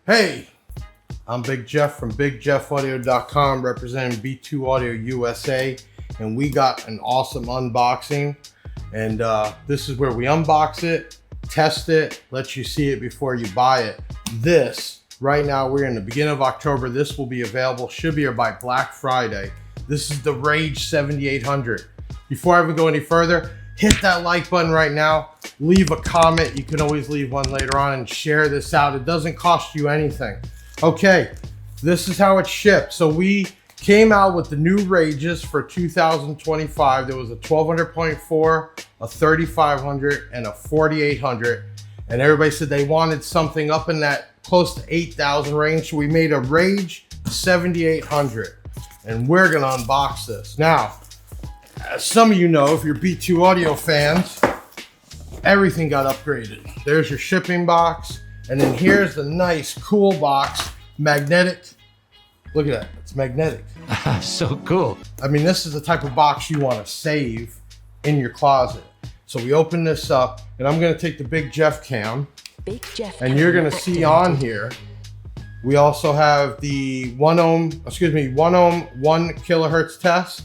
Hey, I'm Big Jeff from BigJeffAudio.com representing B2 Audio USA, and we got an awesome unboxing. And this is where we unbox it, test it, let you see it before you buy it. This, right now, we're in the beginning of October. This will be available, should be here by Black Friday. This is the Rage 7800. Before I even go any further, hit that like button right now. Leave a comment. You can always leave one later on and share this out. It doesn't cost you anything. Okay, this is how it's shipped. So we came out with the new Rages for 2025. There was a 1200.4, a 3500, and a 4800. And everybody said they wanted something up in that close to 8,000 range. So we made a Rage 7800. And we're gonna unbox this. Now, as some of you know, if you're B2 Audio fans, everything got upgraded. There's your shipping box, and then here's the nice, cool box, magnetic. Look at that, it's magnetic. So cool. I mean, this is the type of box you want to save in your closet. So we open this up, and I'm gonna take the Big Jeff cam, and you're gonna see on here, we also have the 1 ohm 1 kilohertz test,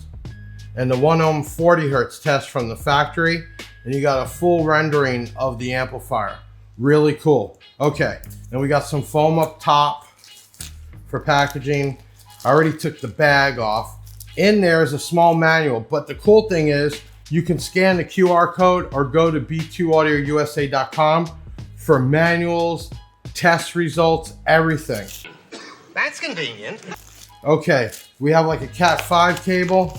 and the 1 ohm 40 hertz test from the factory. And you got a full rendering of the amplifier. Really cool. Okay, and we got some foam up top for packaging. I already took the bag off. In there is a small manual, but the cool thing is you can scan the QR code or go to b2audiousa.com for manuals, test results, everything. That's convenient. Okay, we have like a Cat 5 cable.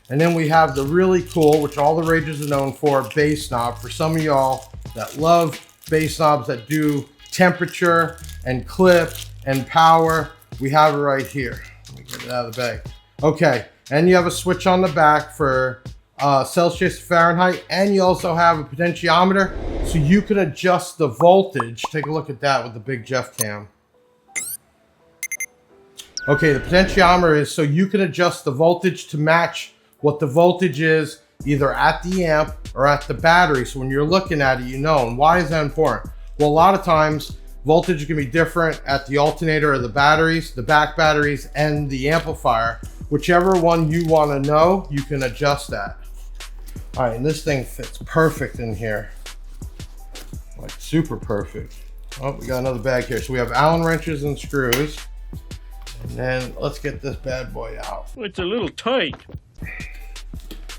And then we have the really cool, which all the Rages are known for, bass knob. For some of y'all that love bass knobs that do temperature and clip and power, we have it right here. Let me get it out of the bag. Okay, and you have a switch on the back for Celsius, Fahrenheit, and you also have a potentiometer, so you can adjust the voltage. Take a look at that with the Big Jeff cam. Okay, the potentiometer is so you can adjust the voltage to match what the voltage is either at the amp or at the battery. So when you're looking at it, you know. And why is that important? Well, a lot of times voltage can be different at the alternator or the batteries, the back batteries, and the amplifier. Whichever one you want to know, you can adjust that. All right, and this thing fits perfect in here. Like super perfect. Oh, we got another bag here. So we have Allen wrenches and screws. And then let's get this bad boy out. It's a little tight.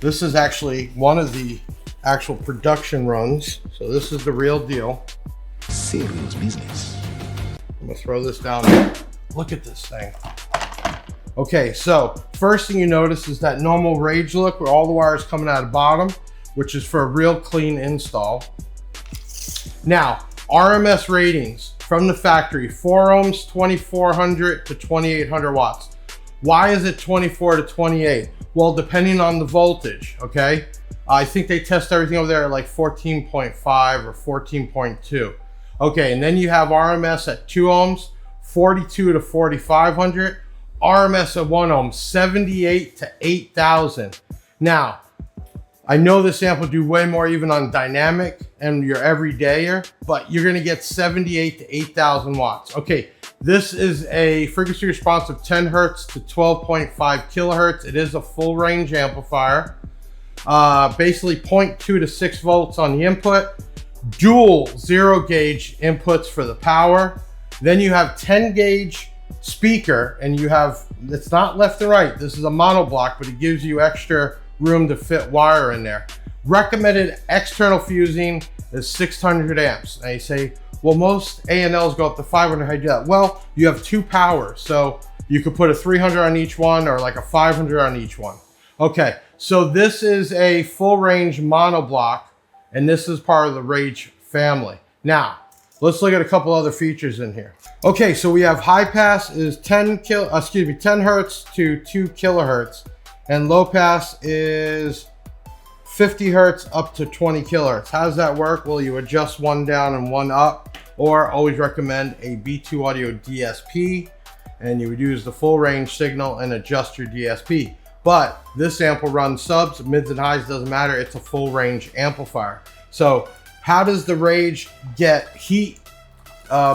This is actually one of the actual production runs. So this is the real deal. Serious business. I'm gonna throw this down there. Look at this thing. Okay, so first thing you notice is that normal Rage look where all the wires coming out of the bottom, which is for a real clean install. Now, RMS ratings from the factory, 4 ohms, 2400 to 2800 watts. Why is it 24 to 28? Well, depending on the voltage, okay? I think they test everything over there at like 14.5 or 14.2. Okay, and then you have RMS at 2 ohms, 42 to 4500. RMS at 1 ohm, 78 to 8000. Now, I know this amp will do way more even on dynamic and your everydayer, but you're gonna get 78 to 8000 watts. Okay, this is a frequency response of 10 hertz to 12.5 kilohertz. It is a full range amplifier. Basically 0.2 to 6 volts on the input, dual 0 gauge inputs for the power. Then you have 10 gauge speaker, and you have, it's not left and right. This is a monoblock, but it gives you extra room to fit wire in there. Recommended external fusing is 600 amps. Now you say, well, most A&Ls go up to 500. How do you do that? Well, you have 2 powers, so you could put a 300 on each one or like a 500 on each one. Okay, so this is a full range monoblock, and this is part of the Rage family. Now, let's look at a couple other features in here. Okay, so we have high pass is 10 hertz to 2 kilohertz, and low pass is 50 hertz up to 20 kilohertz. How does that work? Well, you adjust one down and one up, or always recommend a B2 Audio DSP, and you would use the full range signal and adjust your DSP. But this amp will run subs, mids and highs, doesn't matter. It's a full range amplifier. So how does the Rage get heat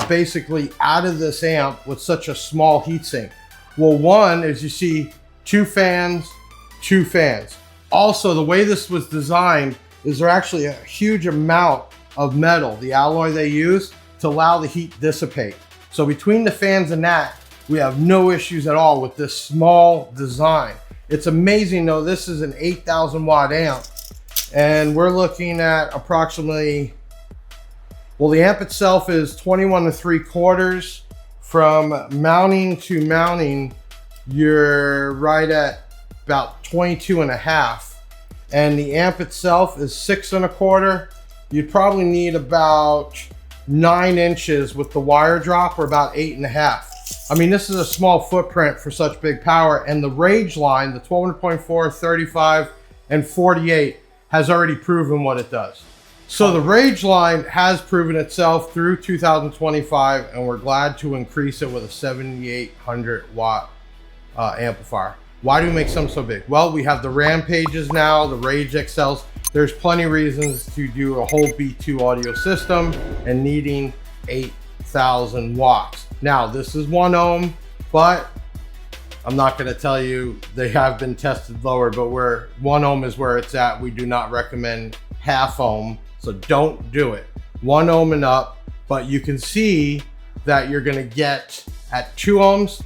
basically out of this amp with such a small heatsink? Well, one is you see two fans. Also, the way this was designed is there actually a huge amount of metal, the alloy they use, to allow the heat dissipate. So between the fans and that, we have no issues at all with this small design. It's amazing though, this is an 8,000 watt amp, and we're looking at approximately, well, the amp itself is 21 3/4. From mounting to mounting, you're right at about 22.5. And the amp itself is 6 1/4. You'd probably need about 9 inches with the wire drop, or about 8.5. I mean, this is a small footprint for such big power, and the Rage line, the 1200.4, 35, and 48 has already proven what it does. So the Rage line has proven itself through 2025, and we're glad to increase it with a 7,800 watt amplifier. Why do we make some so big? Well, we have the Rampages now, the Rage XLs. There's plenty of reasons to do a whole B2 audio system and needing 8,000 watts. Now, this is 1 ohm, but I'm not going to tell you they have been tested lower, but 1 ohm is where it's at. We do not recommend half ohm, so don't do it. 1 ohm and up, but you can see that you're going to get at 2 ohms,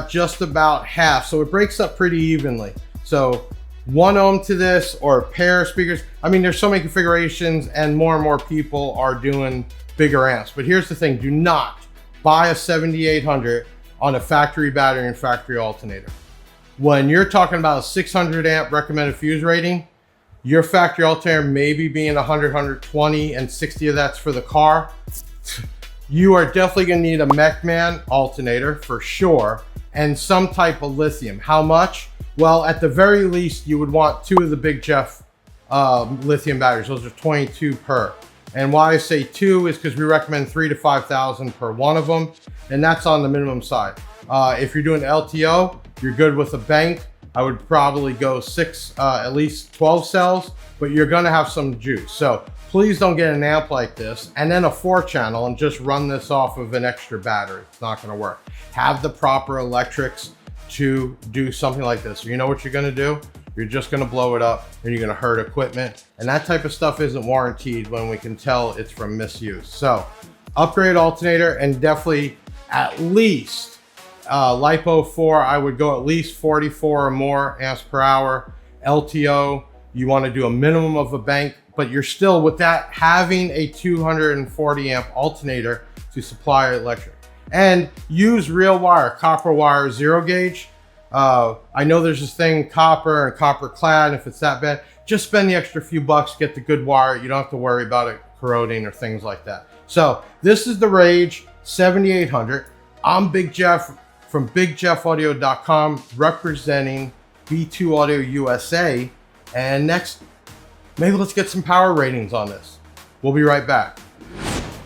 just about half. So it breaks up pretty evenly. So 1 ohm to this, or a pair of speakers. I mean, there's so many configurations, and more people are doing bigger amps. But here's the thing, do not buy a 7800 on a factory battery and factory alternator. When you're talking about a 600 amp recommended fuse rating, your factory alternator maybe being 100, 120, and 60 of that's for the car. You are definitely gonna need a Mechman alternator for sure, and some type of lithium. How much? Well, at the very least, you would want 2 of the Big Jeff lithium batteries. Those are 22 per. And why I say 2 is because we recommend 3,000 to 5,000 per one of them, and that's on the minimum side. If you're doing LTO, you're good with a bank. I would probably go 6, at least 12 cells, but you're gonna have some juice. So please don't get an amp like this and then a 4-channel and just run this off of an extra battery. It's not gonna work. Have the proper electrics to do something like this. You know what you're gonna do? You're just gonna blow it up and you're gonna hurt equipment. And that type of stuff isn't warranted when we can tell it's from misuse. So upgrade alternator, and definitely at least LiPo 4, I would go at least 44 or more amps per hour. LTO, you wanna do a minimum of a bank, but you're still, with that, having a 240 amp alternator to supply electric. And use real wire, copper wire, 0 gauge. I know there's this thing, copper and copper clad, and if it's that bad, just spend the extra few bucks, get the good wire. You don't have to worry about it corroding or things like that. So this is the Rage 7800. I'm Big Jeff from BigJeffAudio.com, representing B2 Audio USA. And next, maybe let's get some power ratings on this. We'll be right back.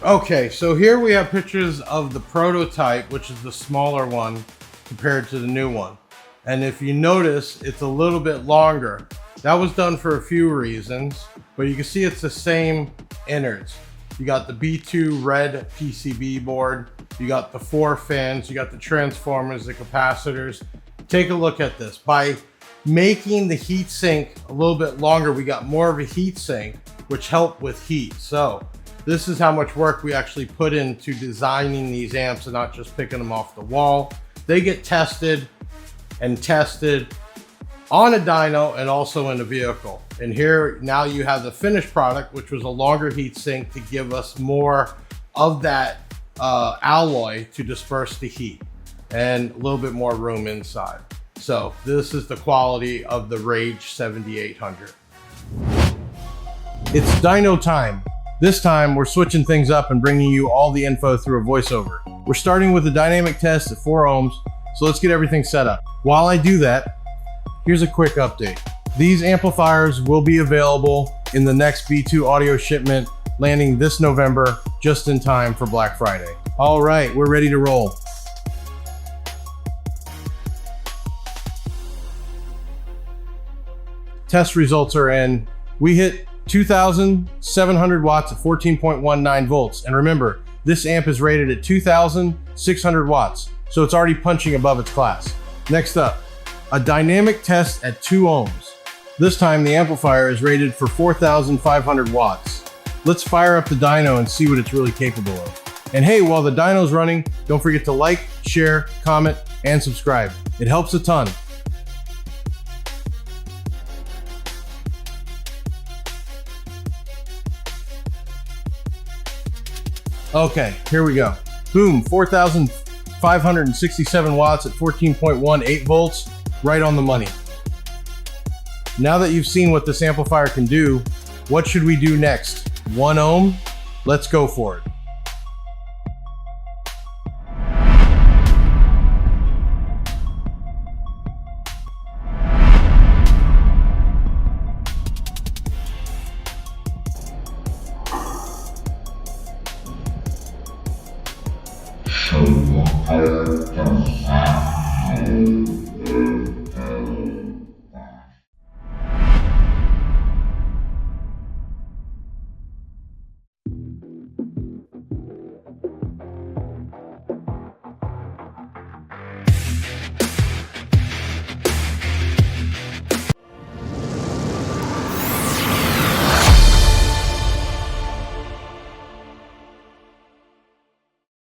Okay, so here we have pictures of the prototype, which is the smaller one compared to the new one. And if you notice, it's a little bit longer. That was done for a few reasons, but you can see it's the same innards. You got the B2 red PCB board, you got the 4 fans, you got the transformers, the capacitors. Take a look at this. By making the heat sink a little bit longer, we got more of a heat sink, which helped with heat. So this is how much work we actually put into designing these amps and not just picking them off the wall. They get tested and tested on a dyno and also in a vehicle. And here now you have the finished product, which was a longer heat sink to give us more of that alloy to disperse the heat and a little bit more room inside. So this is the quality of the Rage 7800. It's dyno time. This time we're switching things up and bringing you all the info through a voiceover. We're starting with a dynamic test at 4 ohms. So let's get everything set up. While I do that, here's a quick update. These amplifiers will be available in the next B2 audio shipment, landing this November, just in time for Black Friday. All right, we're ready to roll. Test results are in. We hit 2,700 watts at 14.19 volts. And remember, This amp is rated at 2,600 watts, so it's already punching above its class. Next up, a dynamic test at 2 ohms. This time the amplifier is rated for 4,500 watts. Let's fire up the dyno and see what it's really capable of. And hey, while the dyno's running, don't forget to like, share, comment, and subscribe. It helps a ton. Okay, here we go. Boom, 4,567 watts at 14.18 volts, right on the money. Now that you've seen what this amplifier can do, what should we do next? 1 ohm? Let's go for it. Show your power to